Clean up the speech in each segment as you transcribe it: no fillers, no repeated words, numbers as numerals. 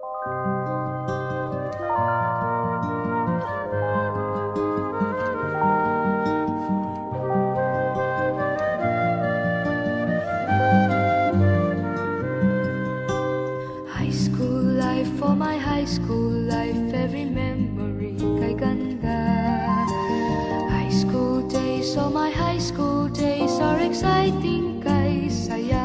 High school life, for my high school life, every memory kay ganda. High school days, oh my high school days are exciting kay saya.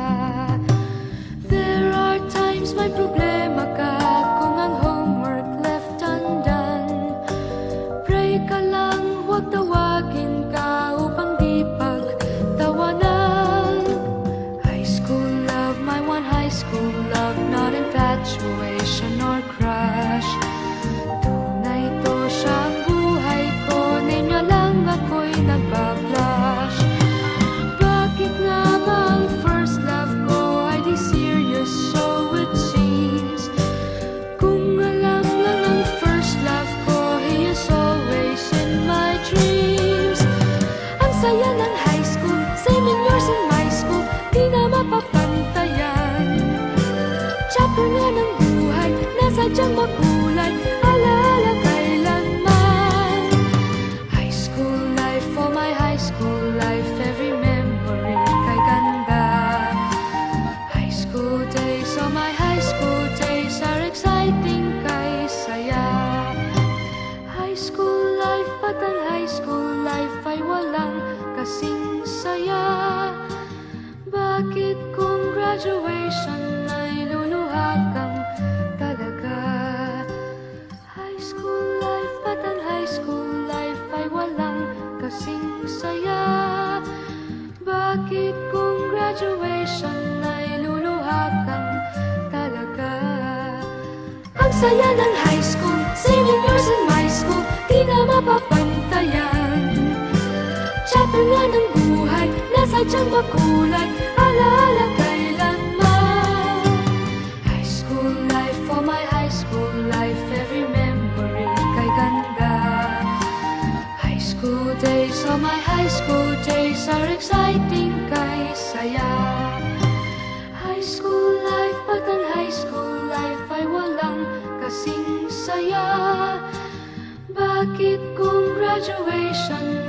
There are times may problema ka kung ang homework left undone. Pray ka lang, huwag tawagin ka upang di pagtawanan. High school love, my one high school love, not infatuation or crush. Tunay to siyang buhay ko, name niya lang ako'y nagbablush. Bakit nga ba ang first love ko ay di serious, so it seems? Kung alam lang ang first love ko, he is always in my dreams. Ang saya ng high school, 7 years in my school, di na mapapantayan. Chapter nga ng buhay, nasadyang makulay, alaala kailanman. High school life, for my high school life, every memory kay ganda. High school days, oh my high school days are exciting kay saya. High school life, at ang high school life ay walang kasing saya. Bakit kung graduation ay luluha kang talaga? High school life, at ang high school life ay walang kasing saya. Bakit kung graduation ay luluha kang talaga? Ang saya ng high school, 7 years in my school, di na mapapantayan. Chapter nga ng buhay, nasadyang makulay, alaala kailanman. High school life, for my high school life, every memory kay ganda. High school days, oh my high school days are exciting kay saya. High school life, at ang high school life ay walang kasing saya. Bakit kung graduation